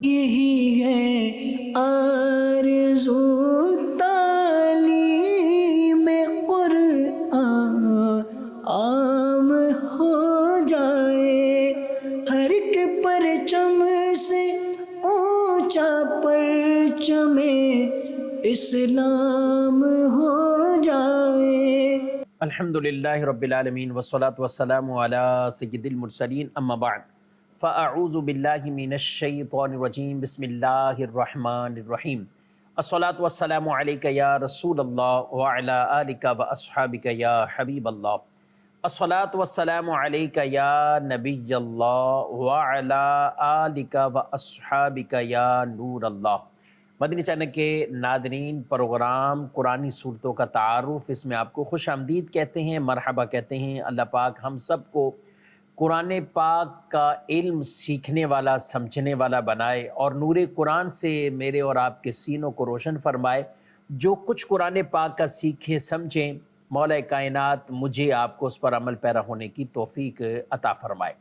یہی ہے آرزو تعلیم قرآن عام ہو جائے، ہر ایک پرچم سے اونچا پرچم اسلام ہو جائے۔ الحمدللہ رب العالمین والصلاة والسلام علی سید المرسلین، اما بعد فاعوذ باللہ من الشیطان الرجیم، بسم اللہ الرحمن الرحیم۔ الصلاة والسلام علیک یا رسول اللہ وعلی آلک واصحابک یا حبیب اللہ۔ الصلاة والسلام علیک یا نبی اللہ وعلی آلک واصحابک یا نور اللہ۔ مدنی چینل کے ناظرین، پروگرام قرآنی صورتوں کا تعارف، اس میں آپ کو خوش آمدید کہتے ہیں، مرحبا کہتے ہیں۔ اللہ پاک ہم سب کو قرآن پاک کا علم سیکھنے والا، سمجھنے والا بنائے، اور نور قرآن سے میرے اور آپ کے سینوں کو روشن فرمائے۔ جو کچھ قرآن پاک کا سیکھیں سمجھیں، مولا کائنات مجھے آپ کو اس پر عمل پیرا ہونے کی توفیق عطا فرمائے۔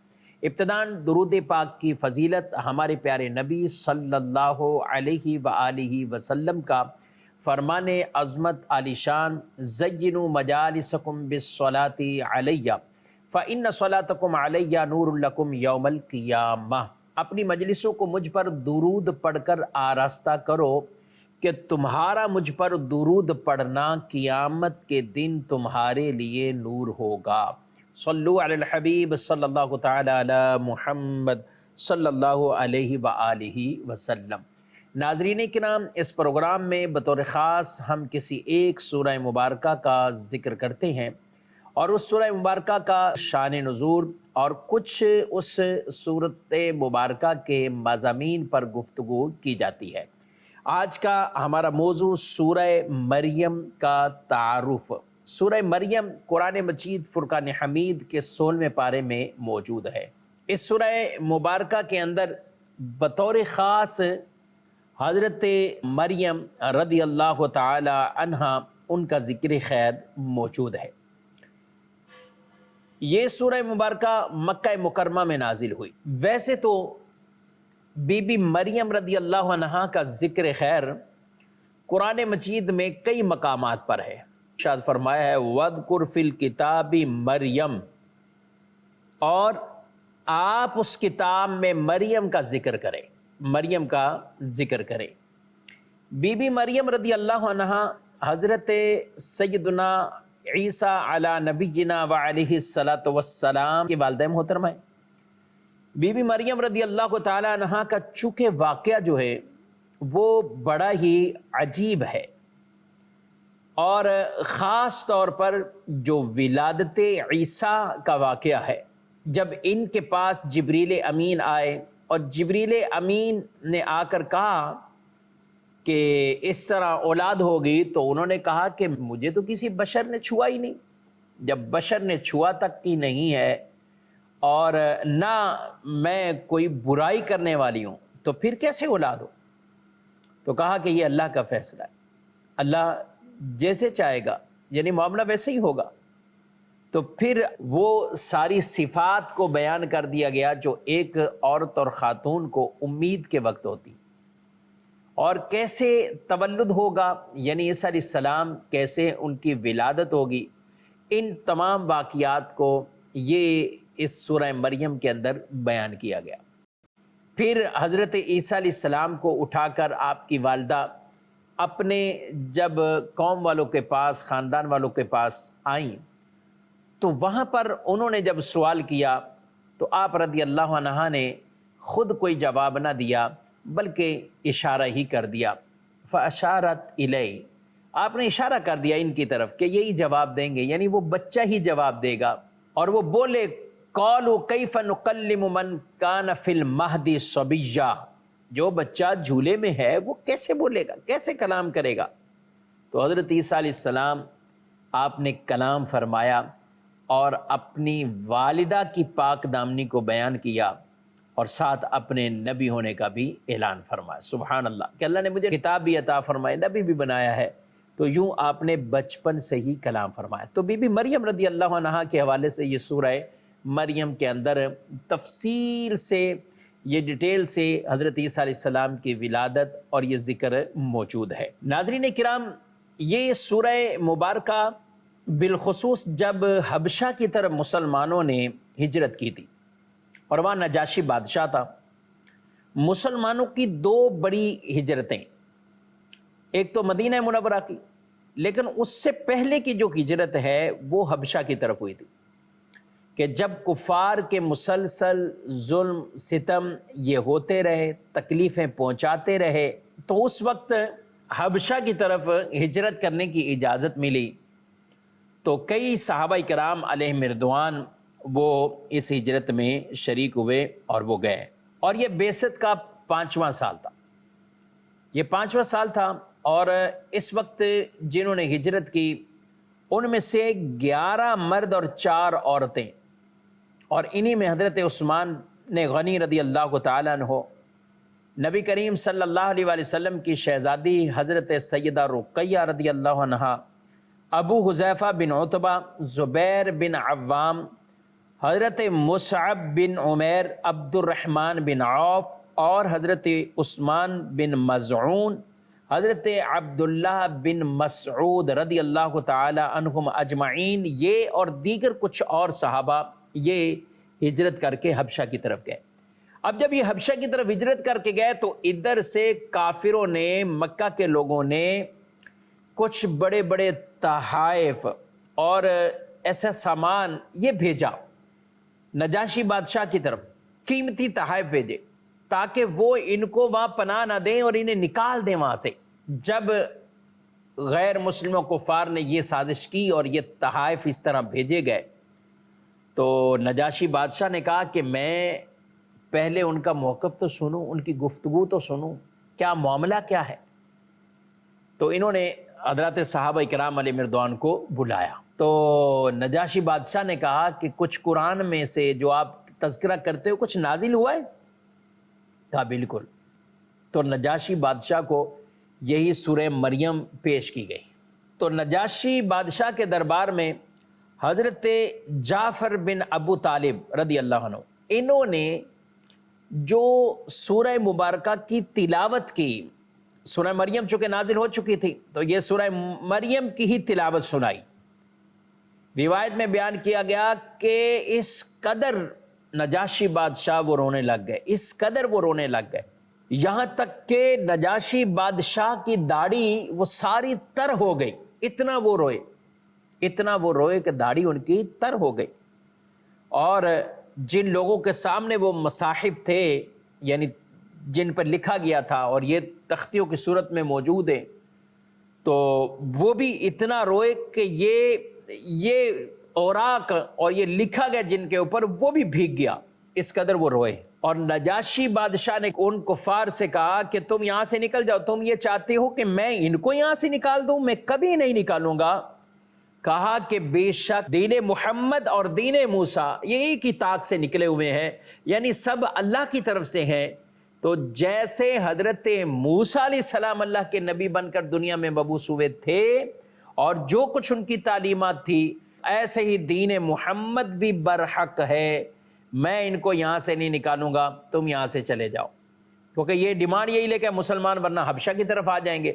ابتداً درود پاک کی فضیلت ہمارے پیارے نبی صلی اللہ علیہ وآلہ وسلم کا فرمان عظمت عالی شان، زینوا مجالسکم بالصلاۃ علیہ فإن صلاتکم علیہ نور لکم یوم القیامہ۔ اپنی مجلسوں کو مجھ پر درود پڑھ کر آراستہ کرو کہ تمہارا مجھ پر درود پڑھنا قیامت کے دن تمہارے لیے نور ہوگا۔ صلو علی الحبیب صلی اللہ تعالی علی محمد صلی اللہ علیہ وآلہ وسلم۔ ناظرین کرام، اس پروگرام میں بطور خاص ہم کسی ایک سورہ مبارکہ کا ذکر کرتے ہیں، اور اس سورہ مبارکہ کا شان نزول اور کچھ اس سورت مبارکہ کے مضامین پر گفتگو کی جاتی ہے۔ آج کا ہمارا موضوع سورہ مریم کا تعارف۔ سورہ مریم قرآن مجید فرقان حمید کے 16ویں پارے میں موجود ہے۔ اس سورہ مبارکہ کے اندر بطور خاص حضرت مریم رضی اللہ تعالی عنہا، ان کا ذکر خیر موجود ہے۔ یہ سورہ مبارکہ مکہ مکرمہ میں نازل ہوئی۔ ویسے تو بی بی مریم رضی اللہ عنہا کا ذکر خیر قرآن مجید میں کئی مقامات پر ہے۔ ارشاد فرمایا ہے وَاذْكُرْ فِي الْكِتَابِ مریم، اور آپ اس کتاب میں مریم کا ذکر کریں، مریم کا ذکر کریں۔ بی بی مریم رضی اللہ عنہا حضرت سیدنا عیسیٰ علی نبینا وعلیہ الصلاۃ والسلام کی والدہ محترمہ ہیں۔ بی بی مریم رضی اللہ تعالی عنہا کا چونکہ واقعہ جو ہے وہ بڑا ہی عجیب ہے، اور خاص طور پر جو ولادت عیسیٰ کا واقعہ ہے، جب ان کے پاس جبریل امین آئے اور جبریل امین نے آ کر کہا کہ اس طرح اولاد ہوگی، تو انہوں نے کہا کہ مجھے تو کسی بشر نے چھوا ہی نہیں۔ جب بشر نے چھوا تک کی نہیں ہے اور نہ میں کوئی برائی کرنے والی ہوں، تو پھر کیسے اولاد ہو؟ تو کہا کہ یہ اللہ کا فیصلہ ہے، اللہ جیسے چاہے گا، یعنی معاملہ ویسے ہی ہوگا۔ تو پھر وہ ساری صفات کو بیان کر دیا گیا جو ایک عورت اور خاتون کو امید کے وقت ہوتی، اور کیسے تولد ہوگا، یعنی عیسیٰ علیہ السلام کیسے ان کی ولادت ہوگی۔ ان تمام واقعات کو یہ اس سورہ مریم کے اندر بیان کیا گیا۔ پھر حضرت عیسیٰ علیہ السلام کو اٹھا کر آپ کی والدہ اپنے جب قوم والوں کے پاس، خاندان والوں کے پاس آئیں، تو وہاں پر انہوں نے جب سوال کیا تو آپ رضی اللہ عنہا نے خود کوئی جواب نہ دیا بلکہ اشارہ ہی کر دیا۔ فَأَشَارَتْ إِلَيْهِ، آپ نے اشارہ کر دیا ان کی طرف کہ یہی جواب دیں گے، یعنی وہ بچہ ہی جواب دے گا۔ اور وہ بولے قَالُوا كَيْفَ نُكَلِّمُ مَنْ كَانَ فِي الْمَهْدِ صَبِيًّا، جو بچہ جھولے میں ہے وہ کیسے بولے گا، کیسے کلام کرے گا؟ تو حضرت عیسیٰ علیہ السلام آپ نے کلام فرمایا اور اپنی والدہ کی پاک دامنی کو بیان کیا، اور ساتھ اپنے نبی ہونے کا بھی اعلان فرمایا۔ سبحان اللہ، کہ اللہ نے مجھے کتاب بھی عطا فرمائی، نبی بھی بنایا ہے، تو یوں آپ نے بچپن سے ہی کلام فرمایا۔ تو بی بی مریم رضی اللہ عنہا کے حوالے سے یہ سورہ مریم کے اندر تفصیل سے یہ ڈیٹیل سے حضرت عیسیٰ علیہ السلام کی ولادت اور یہ ذکر موجود ہے۔ ناظرین کرام، یہ سورہ مبارکہ بالخصوص جب حبشہ کی طرف مسلمانوں نے ہجرت کی تھی اور وہاں نجاشی بادشاہ تھا، مسلمانوں کی دو بڑی ہجرتیں، ایک تو مدینہ منورہ کی، لیکن اس سے پہلے کی جو ہجرت ہے وہ حبشہ کی طرف ہوئی تھی، کہ جب کفار کے مسلسل ظلم ستم یہ ہوتے رہے، تکلیفیں پہنچاتے رہے، تو اس وقت حبشہ کی طرف ہجرت کرنے کی اجازت ملی، تو کئی صحابہ کرام علیہم رضوان وہ اس ہجرت میں شریک ہوئے اور وہ گئے، اور یہ بعثت کا 5واں سال تھا، یہ 5واں سال تھا، اور اس وقت جنہوں نے ہجرت کی ان میں سے 11 مرد اور 4 عورتیں، اور انہی میں حضرت عثمان نے غنی رضی اللہ تعالیٰ عنہ، نبی کریم صلی اللہ علیہ وآلہ وسلم کی شہزادی حضرت سیدہ رقیہ رضی اللہ عنہا، ابو حذیفہ بن عتبہ، زبیر بن عوام، حضرت مصعب بن عمیر، عبد الرحمن بن عوف، اور حضرت عثمان بن مظعون، حضرت عبداللہ بن مسعود رضی اللہ تعالی عنہم اجمعین، یہ اور دیگر کچھ اور صحابہ یہ ہجرت کر کے حبشہ کی طرف گئے۔ اب جب یہ حبشہ کی طرف ہجرت کر کے گئے تو ادھر سے کافروں نے، مکہ کے لوگوں نے کچھ بڑے بڑے تحائف اور ایسا سامان یہ بھیجا نجاشی بادشاہ کی طرف، قیمتی تحائف بھیجے تاکہ وہ ان کو وہاں پناہ نہ دیں اور انہیں نکال دیں وہاں سے۔ جب غیر مسلموں کفار نے یہ سازش کی اور یہ تحائف اس طرح بھیجے گئے تو نجاشی بادشاہ نے کہا کہ میں پہلے ان کا موقف تو سنوں، ان کی گفتگو تو سنوں، کیا معاملہ کیا ہے۔ تو انہوں نے حضرات صحابہ کرام علیہ رضوان کو بلایا، تو نجاشی بادشاہ نے کہا کہ کچھ قرآن میں سے جو آپ تذکرہ کرتے ہو کچھ نازل ہوا ہے؟ کہا بالکل۔ تو نجاشی بادشاہ کو یہی سورہ مریم پیش کی گئی۔ تو نجاشی بادشاہ کے دربار میں حضرت جعفر بن ابو طالب رضی اللہ عنہ، انہوں نے جو سورہ مبارکہ کی تلاوت کی، سورہ مریم چونکہ نازل ہو چکی تھی تو یہ سورہ مریم کی ہی تلاوت سنائی۔ روایت میں بیان کیا گیا کہ اس قدر نجاشی بادشاہ وہ رونے لگ گئے، اس قدر وہ رونے لگ گئے، یہاں تک کہ نجاشی بادشاہ کی داڑھی وہ ساری تر ہو گئی، اتنا وہ روئے کہ داڑھی ان کی تر ہو گئی۔ اور جن لوگوں کے سامنے وہ مصاحف تھے، یعنی جن پر لکھا گیا تھا اور یہ تختیوں کی صورت میں موجود ہیں، تو وہ بھی اتنا روئے کہ یہ اوراق اور یہ لکھا گیا جن کے اوپر وہ بھی بھیگ گیا، اس قدر وہ روئے۔ اور نجاشی بادشاہ نے ان کفار سے کہا کہ تم یہاں سے نکل جاؤ، تم یہ چاہتے ہو کہ میں ان کو یہاں سے نکال دوں؟ میں کبھی نہیں نکالوں گا۔ کہا کہ بے شک دین محمد اور دین موسیٰ یہ ایک ہی طاق سے نکلے ہوئے ہیں، یعنی سب اللہ کی طرف سے ہیں۔ تو جیسے حضرت موسیٰ علیہ السلام اللہ کے نبی بن کر دنیا میں مبعوث ہوئے تھے اور جو کچھ ان کی تعلیمات تھی، ایسے ہی دین محمد بھی برحق ہے، میں ان کو یہاں سے نہیں نکالوں گا، تم یہاں سے چلے جاؤ، کیونکہ یہ ڈیمانڈ یہی لے کے مسلمان ورنہ حبشہ کی طرف آ جائیں گے۔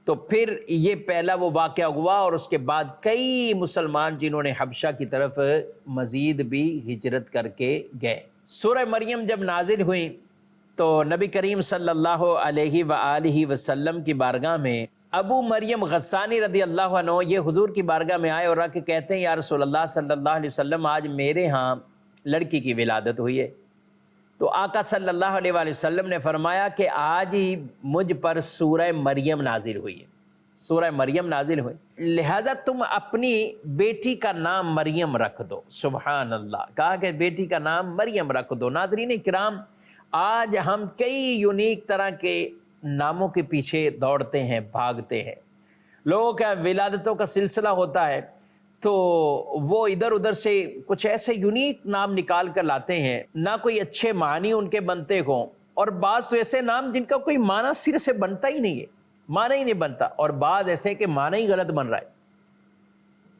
تو پھر یہ پہلا وہ واقعہ ہوا، اور اس کے بعد کئی مسلمان جنہوں نے حبشہ کی طرف مزید بھی ہجرت کر کے گئے۔ سورہ مریم جب نازل ہوئی تو نبی کریم صلی اللہ علیہ وآلہ وسلم کی بارگاہ میں ابو مریم غسانی رضی اللہ عنہ یہ حضور کی بارگاہ میں آئے اور آ کے کہتے ہیں یا رسول اللہ صلی اللہ علیہ وسلم، آج میرے ہاں لڑکی کی ولادت ہوئی ہے۔ تو آقا صلی اللہ علیہ وآلہ وسلم نے فرمایا کہ آج ہی مجھ پر سورہ مریم نازل ہوئی ہے، سورہ مریم نازل ہوئی، لہذا تم اپنی بیٹی کا نام مریم رکھ دو۔ سبحان اللہ، کہا کہ بیٹی کا نام مریم رکھ دو۔ ناظرین کرام، آج ہم کئی یونیک طرح کے ناموں کے پیچھے دوڑتے ہیں، بھاگتے ہیں۔ لوگوں کا ولادتوں کا سلسلہ ہوتا ہے تو وہ ادھر ادھر سے کچھ ایسے یونیک نام نکال کر لاتے ہیں، نہ کوئی اچھے معنی ان کے بنتے ہوں، اور بعض تو ایسے نام جن کا کوئی معنی سر سے بنتا ہی نہیں ہے، معنی ہی نہیں بنتا، اور بعض ایسے کہ معنی ہی غلط بن رہا ہے۔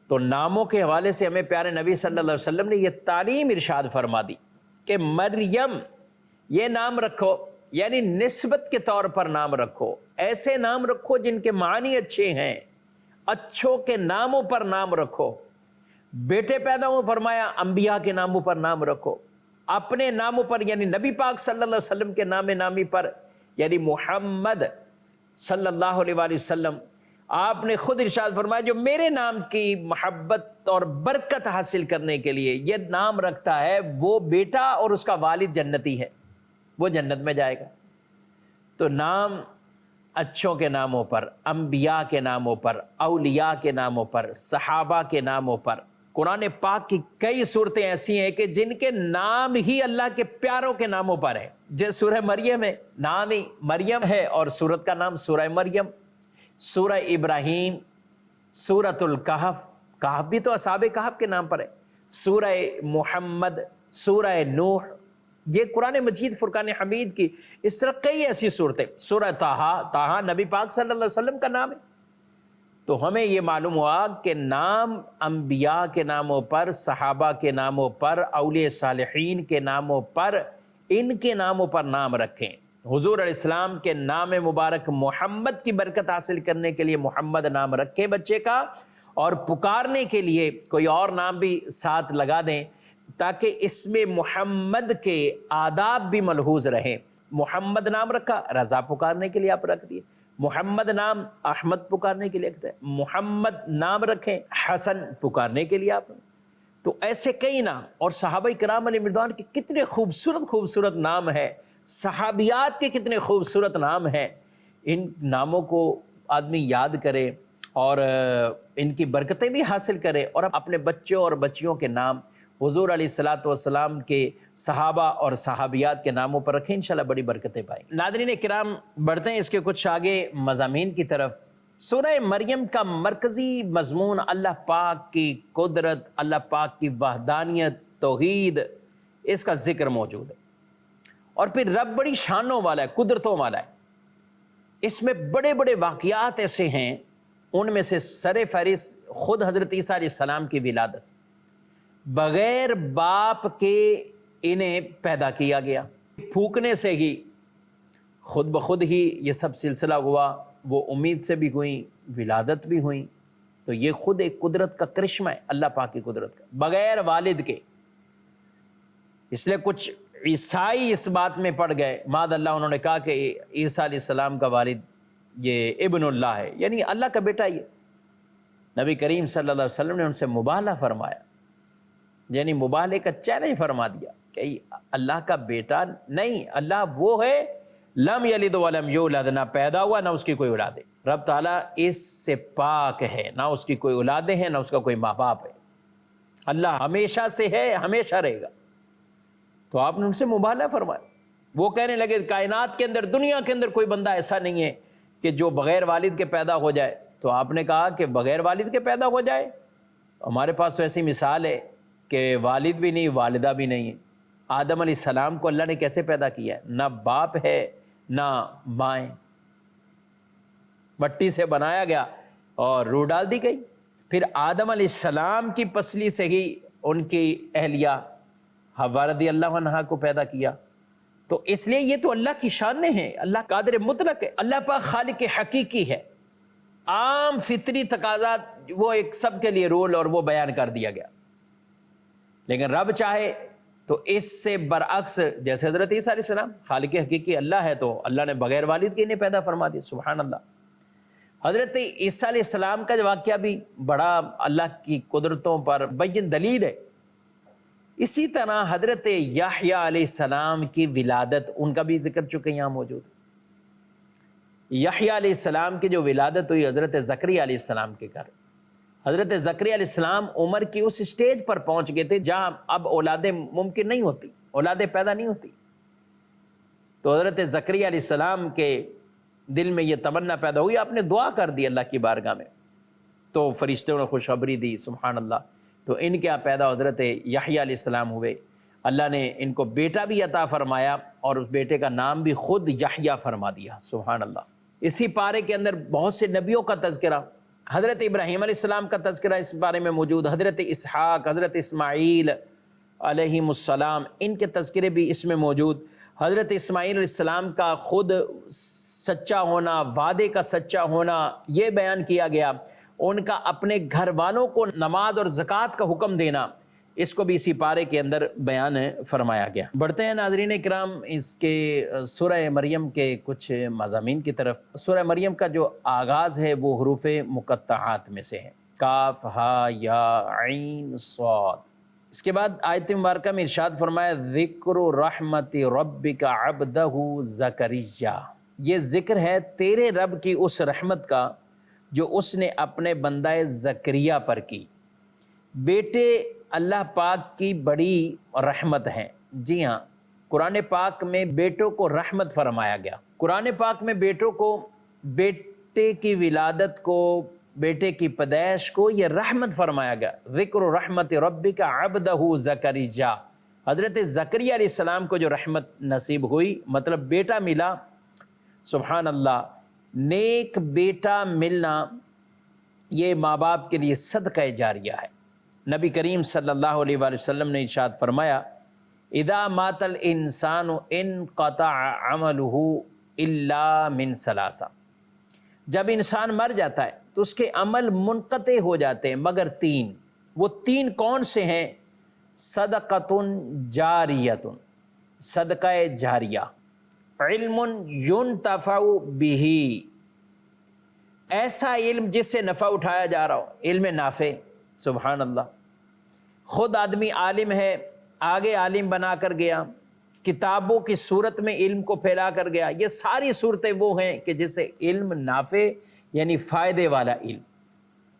تو ناموں کے حوالے سے ہمیں پیارے نبی صلی اللہ علیہ وسلم نے یہ تعلیم ارشاد فرما دی کہ مریم یہ نام رکھو، یعنی نسبت کے طور پر نام رکھو، ایسے نام رکھو جن کے معنی اچھے ہیں، اچھوں کے ناموں پر نام رکھو۔ بیٹے پیدا ہوں، فرمایا انبیاء کے ناموں پر نام رکھو، اپنے ناموں پر یعنی نبی پاک صلی اللہ علیہ وسلم کے نام نامی پر، یعنی محمد صلی اللہ علیہ وآلہ وسلم، آپ نے خود ارشاد فرمایا جو میرے نام کی محبت اور برکت حاصل کرنے کے لیے یہ نام رکھتا ہے، وہ بیٹا اور اس کا والد جنتی ہے، وہ جنت میں جائے گا۔ تو نام اچھوں کے ناموں پر، انبیاء کے ناموں پر، اولیاء کے ناموں پر، صحابہ کے ناموں پر۔ قرآن پاک کی کئی صورتیں ایسی ہیں کہ جن کے نام ہی اللہ کے پیاروں کے ناموں پر ہیں، جیسے سورہ مریم ہے، نام ہی مریم ہے اور سورت کا نام سورہ مریم، سورہ ابراہیم، سورۃ الکہف، کہف بھی تو اصحاب کہف کے نام پر ہے، سورہ محمد، سورہ نوح، یہ قرآن مجید فرقان حمید کی، اس طرح کئی ایسی صورتیں، سورہ طٰہٰ نبی پاک صلی اللہ علیہ وسلم کا نام ہے۔ تو ہمیں یہ معلوم ہوا کہ نام انبیاء کے ناموں پر، صحابہ کے ناموں پر، اولیاء صالحین کے ناموں پر، ان کے ناموں پر نام رکھیں۔ حضور علیہ السلام کے نام مبارک محمد کی برکت حاصل کرنے کے لیے محمد نام رکھیں بچے کا، اور پکارنے کے لیے کوئی اور نام بھی ساتھ لگا دیں تاکہ اس میں محمد کے آداب بھی ملحوظ رہیں۔ محمد نام رکھا، رضا پکارنے کے لیے آپ رکھ دیے، محمد نام احمد پکارنے کے لیے رکھتے ہیں، محمد نام رکھیں حسن پکارنے کے لیے آپ، تو ایسے کئی نام۔ اور صحابہ کرام علیہ رضوان کے کتنے خوبصورت خوبصورت نام ہیں، صحابیات کے کتنے خوبصورت نام ہیں، ان ناموں کو آدمی یاد کرے اور ان کی برکتیں بھی حاصل کرے، اور اپنے بچوں اور بچیوں کے نام حضور علیہ الصلوۃ والسلام کے صحابہ اور صحابیات کے ناموں پر رکھیں، انشاءاللہ بڑی برکتیں پائیں گے۔ ناظرین کرام، بڑھتے ہیں اس کے کچھ آگے مضامین کی طرف۔ سورہ مریم کا مرکزی مضمون اللہ پاک کی قدرت، اللہ پاک کی وحدانیت، توحید، اس کا ذکر موجود ہے، اور پھر رب بڑی شانوں والا ہے، قدرتوں والا ہے۔ اس میں بڑے بڑے واقعات ایسے ہیں، ان میں سے سر فہرست خود حضرت عیسیٰ علیہ السلام کی ولادت، بغیر باپ کے انہیں پیدا کیا گیا، پھونکنے سے ہی خود بخود ہی یہ سب سلسلہ ہوا، وہ امید سے بھی ہوئی، ولادت بھی ہوئی، تو یہ خود ایک قدرت کا کرشمہ ہے، اللہ پاک کی قدرت کا، بغیر والد کے۔ اس لیے کچھ عیسائی اس بات میں پڑ گئے، معاذ اللہ، انہوں نے کہا کہ عیسیٰ علیہ السلام کا والد یہ ابن اللہ ہے، یعنی اللہ کا بیٹا یہ۔ نبی کریم صلی اللہ علیہ وسلم نے ان سے مباہلہ فرمایا، یعنی مباہلے کا چیلنج فرما دیا کہ اللہ کا بیٹا نہیں، اللہ وہ ہے لم یلد ولم یولد، نہ پیدا ہوا نہ اس کی کوئی اولاد ہے۔ رب تعالیٰ اس سے پاک ہے، نہ اس کی کوئی اولادیں ہیں نہ اس کا کوئی ماں باپ ہے، اللہ ہمیشہ سے ہے، ہمیشہ رہے گا۔ تو آپ نے ان سے مباہلہ فرمایا، وہ کہنے لگے کائنات کے اندر، دنیا کے اندر کوئی بندہ ایسا نہیں ہے کہ جو بغیر والد کے پیدا ہو جائے۔ تو آپ نے کہا کہ بغیر والد کے پیدا ہو جائے، ہمارے پاس تو ایسی مثال ہے کہ والد بھی نہیں، والدہ بھی نہیں ہے۔ آدم علیہ السلام کو اللہ نے کیسے پیدا کیا ہے؟ نہ باپ ہے نہ مائیں، مٹی سے بنایا گیا اور روح ڈال دی گئی۔ پھر آدم علیہ السلام کی پسلی سے ہی ان کی اہلیہ حوا رضی اللہ عنہا کو پیدا کیا۔ تو اس لیے یہ تو اللہ کی شان ہیں، اللہ قادر مطلق ہے، اللہ پاک خالق حقیقی ہے۔ عام فطری تقاضات وہ ایک سب کے لیے رول اور وہ بیان کر دیا گیا، لیکن رب چاہے تو اس سے برعکس، جیسے حضرت عیسیٰ علیہ السلام خالق حقیقی اللہ ہے، تو اللہ نے بغیر والد کے انہیں پیدا فرما دیا، سبحان اللہ۔ حضرت عیسیٰ علیہ السلام کا واقعہ بھی بڑا اللہ کی قدرتوں پر بین دلیل ہے۔ اسی طرح حضرت یحییٰ علیہ السلام کی ولادت، ان کا بھی ذکر چکے یہاں موجود ہے۔ یحییٰ علیہ السلام کی جو ولادت ہوئی حضرت زکریا علیہ السلام کے گھر، حضرت زکریا علیہ السلام عمر کی اس سٹیج پر پہنچ گئے تھے جہاں اب اولادیں ممکن نہیں ہوتی، اولادیں پیدا نہیں ہوتی۔ تو حضرت زکریا علیہ السلام کے دل میں یہ تمنا پیدا ہوئی، آپ نے دعا کر دی اللہ کی بارگاہ میں، تو فرشتوں نے خوشخبری دی، سبحان اللہ۔ تو ان کے یہاں پیدا حضرت یحییٰ علیہ السلام ہوئے، اللہ نے ان کو بیٹا بھی عطا فرمایا اور اس بیٹے کا نام بھی خود یحییٰ فرما دیا، سبحان اللہ۔ اسی پارے کے اندر بہت سے نبیوں کا تذکرہ، حضرت ابراہیم علیہ السلام کا تذکرہ اس بارے میں موجود، حضرت اسحاق، حضرت اسماعیل علیہم السلام، ان کے تذکرے بھی اس میں موجود، حضرت اسماعیل علیہ السلام کا خود سچا ہونا، وعدے کا سچا ہونا یہ بیان کیا گیا، ان کا اپنے گھر والوں کو نماز اور زکوٰۃ کا حکم دینا، اس کو بھی اسی پارے کے اندر بیان فرمایا گیا۔ بڑھتے ہیں ناظرین کرام اس کے سورہ مریم کے کچھ مضامین کی طرف۔ سورہ مریم کا جو آغاز ہے وہ حروف مقطعات میں سے ہے، کاف ہا یا عین صاد۔ اس کے بعد آیت مبارکہ میں ارشاد فرمایا ذکر رحمت ربک عبدہ زکریا، یہ ذکر ہے تیرے رب کی اس رحمت کا جو اس نے اپنے بندہ زکریا پر کی۔ بیٹے اللہ پاک کی بڑی رحمت ہیں۔ جی ہاں، قرآن پاک میں بیٹوں کو رحمت فرمایا گیا۔ قرآن پاک میں بیٹوں کو، بیٹے کی ولادت کو، بیٹے کی پیدائش کو یہ رحمت فرمایا گیا۔ ذکر رحمت ربک عبدہ زکریا، حضرت زکریا علیہ السلام کو جو رحمت نصیب ہوئی، مطلب بیٹا ملا۔ سبحان اللہ، نیک بیٹا ملنا یہ ماں باپ کے لیے صدقہ جاریہ ہے۔ نبی کریم صلی اللہ علیہ وآلہ وسلم نے ارشاد فرمایا اذا مات الانسان انقطع عملہ الا من ثلاثہ، جب انسان مر جاتا ہے تو اس کے عمل منقطع ہو جاتے ہیں مگر تین۔ وہ تین کون سے ہیں؟ صدقۃ جاریۃ، صدقہ جاریہ، علم ينتفع بہ، ایسا علم جس سے نفع اٹھایا جا رہا ہو، علم نافع۔ سبحان اللہ، خود آدمی عالم ہے، آگے عالم بنا کر گیا، کتابوں کی صورت میں علم کو پھیلا کر گیا۔ یہ ساری صورتیں وہ ہیں کہ جس سے علم نافع یعنی فائدے والا علم۔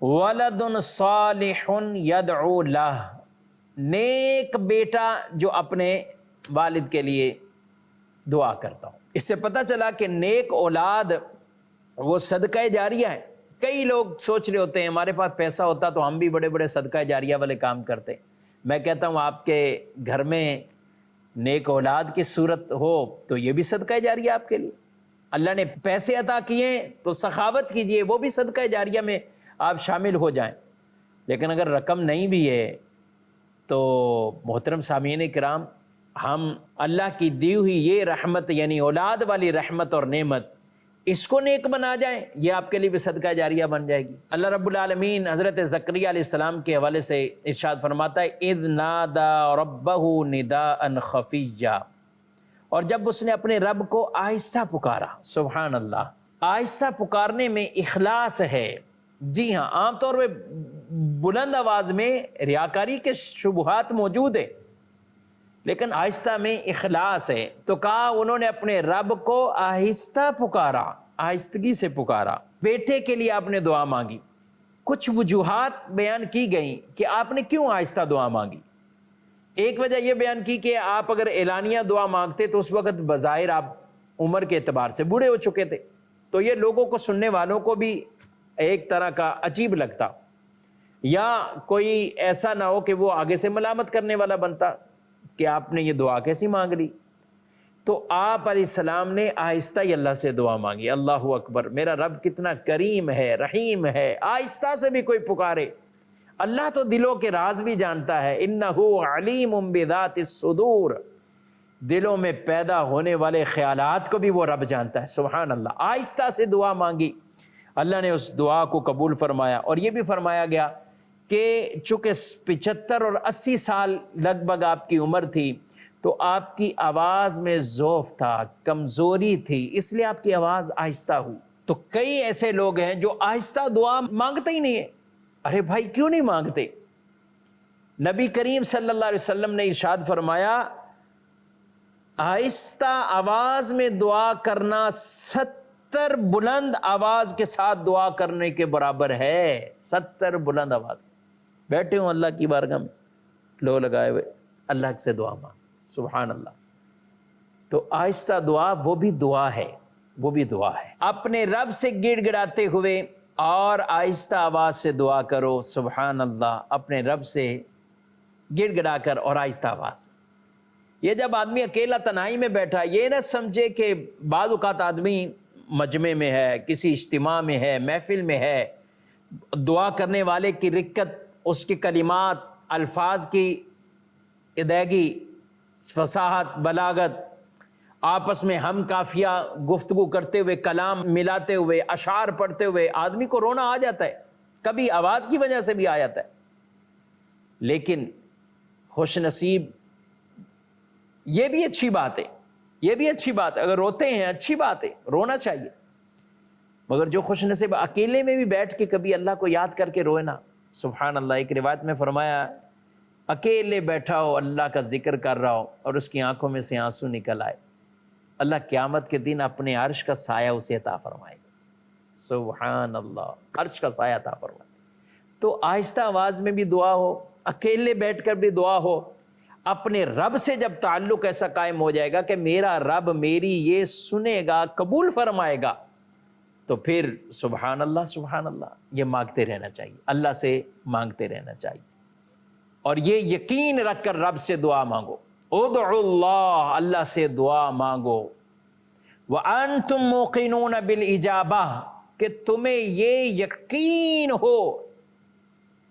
ولد صالح یدعو لہ، نیک بیٹا جو اپنے والد کے لیے دعا کرتا ہوں۔ اس سے پتہ چلا کہ نیک اولاد وہ صدقہ جاریہ ہے۔ کئی لوگ سوچ رہے ہوتے ہیں ہمارے پاس پیسہ ہوتا تو ہم بھی بڑے بڑے صدقہ جاریہ والے کام کرتے۔ میں کہتا ہوں آپ کے گھر میں نیک اولاد کی صورت ہو تو یہ بھی صدقہ جاریہ آپ کے لیے۔ اللہ نے پیسے عطا کیے تو سخاوت کیجئے، وہ بھی صدقہ جاریہ میں آپ شامل ہو جائیں۔ لیکن اگر رقم نہیں بھی ہے تو محترم سامعین کرام، ہم اللہ کی دی ہوئی یہ رحمت یعنی اولاد والی رحمت اور نعمت، اس کو نیک بنا جائیں، یہ آپ کے لیے بھی صدقہ جاریہ بن جائے گی۔ اللہ رب العالمین حضرت زکریا علیہ السلام کے حوالے سے ارشاد فرماتا ہے اذ نادى ربہ نداء خفیا، اور جب اس نے اپنے رب کو آہستہ پکارا۔ سبحان اللہ، آہستہ پکارنے میں اخلاص ہے۔ جی ہاں، عام طور پہ بلند آواز میں ریاکاری کے شبہات موجود ہیں، لیکن آہستہ میں اخلاص ہے۔ تو کہا انہوں نے اپنے رب کو آہستہ پکارا، آہستگی سے پکارا۔ بیٹے کے لیے آپ نے دعا مانگی۔ کچھ وجوہات بیان کی گئیں کہ آپ نے کیوں آہستہ دعا مانگی۔ ایک وجہ یہ بیان کی کہ آپ اگر اعلانیہ دعا مانگتے تو اس وقت بظاہر آپ عمر کے اعتبار سے بوڑھے ہو چکے تھے، تو یہ لوگوں کو، سننے والوں کو بھی ایک طرح کا عجیب لگتا، یا کوئی ایسا نہ ہو کہ وہ آگے سے ملامت کرنے والا بنتا کہ آپ نے یہ دعا کیسی مانگ لی۔ تو آپ علیہ السلام نے آہستہ ہی اللہ سے دعا مانگی۔ اللہ اکبر، میرا رب کتنا کریم ہے، رحیم ہے، آہستہ سے بھی کوئی پکارے۔ اللہ تو دلوں کے راز بھی جانتا ہے، انہ علیم بذات الصدور، دلوں میں پیدا ہونے والے خیالات کو بھی وہ رب جانتا ہے۔ سبحان اللہ، آہستہ سے دعا مانگی، اللہ نے اس دعا کو قبول فرمایا۔ اور یہ بھی فرمایا گیا کہ چونکہ 75 اور 80 سال لگ بھگ آپ کی عمر تھی تو آپ کی آواز میں ضعف تھا، کمزوری تھی، اس لیے آپ کی آواز آہستہ ہوئی۔ تو کئی ایسے لوگ ہیں جو آہستہ دعا مانگتے ہی نہیں ہیں۔ ارے بھائی کیوں نہیں مانگتے؟ نبی کریم صلی اللہ علیہ وسلم نے ارشاد فرمایا آہستہ آواز میں دعا کرنا 70 بلند آواز کے ساتھ دعا کرنے کے برابر ہے۔ 70 بلند آواز، بیٹھے ہوں اللہ کی بارگاہ میں، لو لگائے ہوئے، اللہ سے دعا مانگ۔ سبحان اللہ۔ تو آہستہ دعا وہ بھی دعا ہے، وہ بھی دعا ہے۔ اپنے رب سے گڑ گڑاتے ہوئے اور آہستہ آواز سے دعا کرو۔ سبحان اللہ، اپنے رب سے گڑ گڑا کر اور آہستہ آواز۔ یہ جب آدمی اکیلا تنہائی میں بیٹھا، یہ نہ سمجھے کہ بعض اوقات آدمی مجمع میں ہے، کسی اجتماع میں ہے، محفل میں ہے، دعا کرنے والے کی رکت، اس کے کلمات، الفاظ کی ادائیگی، فصاحت، بلاغت، آپس میں ہم کافیہ گفتگو کرتے ہوئے، کلام ملاتے ہوئے، اشعار پڑھتے ہوئے آدمی کو رونا آ جاتا ہے، کبھی آواز کی وجہ سے بھی آ جاتا ہے۔ لیکن خوش نصیب، یہ بھی اچھی بات ہے، یہ بھی اچھی بات ہے، اگر روتے ہیں اچھی بات ہے، رونا چاہیے، مگر جو خوش نصیب اکیلے میں بھی بیٹھ کے کبھی اللہ کو یاد کر کے روئے نا، سبحان اللہ۔ ایک روایت میں فرمایا اکیلے بیٹھا ہو، اللہ کا ذکر کر رہا ہو اور اس کی آنکھوں میں سے آنسو نکل آئے، اللہ قیامت کے دن اپنے عرش کا سایہ اسے عطا فرمائے گا، سبحان اللہ، عرش کا سایہ عطا فرمائے۔ تو آہستہ آواز میں بھی دعا ہو، اکیلے بیٹھ کر بھی دعا ہو، اپنے رب سے جب تعلق ایسا قائم ہو جائے گا کہ میرا رب میری یہ سنے گا، قبول فرمائے گا، تو پھر سبحان اللہ سبحان اللہ، یہ مانگتے رہنا چاہیے، اللہ سے مانگتے رہنا چاہیے، اور یہ یقین رکھ کر رب سے دعا مانگو، ادعوا اللہ، اللہ سے دعا مانگو، وانتم موقنون بالاجابہ، کہ تمہیں یہ یقین ہو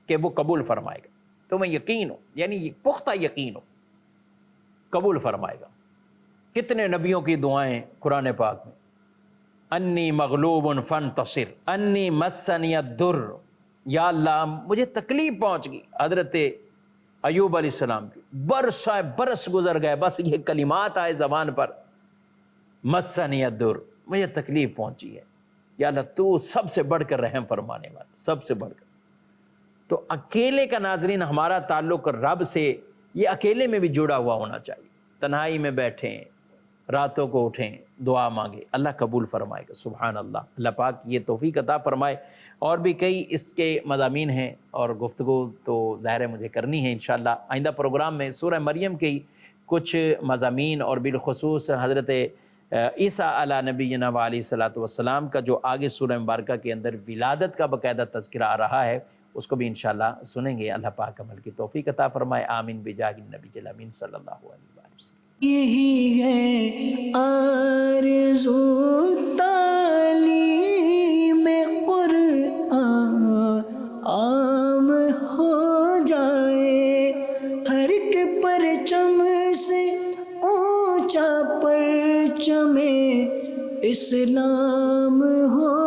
کہ وہ قبول فرمائے گا، تمہیں یقین ہو، یعنی پختہ یقین ہو قبول فرمائے گا۔ کتنے نبیوں کی دعائیں قرآن پاک میں، انی مغلوب فانتصر، انی مسنی الضر، یا اللہ مجھے تکلیف پہنچ گئی۔ حضرت ایوب علیہ السلام کی برس گزر گئے، بس یہ کلمات آئے زبان پر، مسنی الضر، مجھے تکلیف پہنچی ہے، یا اللہ تو سب سے بڑھ کر رحم فرمانے والا، سب سے بڑھ کر۔ تو اکیلے کا ناظرین ہمارا تعلق رب سے یہ اکیلے میں بھی جڑا ہوا ہونا چاہیے، تنہائی میں بیٹھیں، راتوں کو اٹھیں، دعا مانگیں، اللہ قبول فرمائے گا، سبحان اللہ۔ اللہ پاک یہ توفیق عطا فرمائے۔ اور بھی کئی اس کے مضامین ہیں اور گفتگو تو ظاہر ہے مجھے کرنی ہے انشاءاللہ۔ آئندہ پروگرام میں سورہ مریم کے کچھ مضامین اور بالخصوص حضرت عیسیٰ علیہ نبینا علیہ الصلوۃ والسلام کا جو آگے سورہ مبارکہ کے اندر ولادت کا باقاعدہ تذکرہ آ رہا ہے، اس کو بھی انشاءاللہ سنیں گے۔ اللہ پاک عمل کی توفیق عطا فرمائے، آمین بجاہ النبی الامین صلی اللہ علیہ وسلم۔ یہی ہے آرزو تعلیم قرآن عام ہو جائے، ہر ایک پرچم سے اونچا پرچم اسلام ہو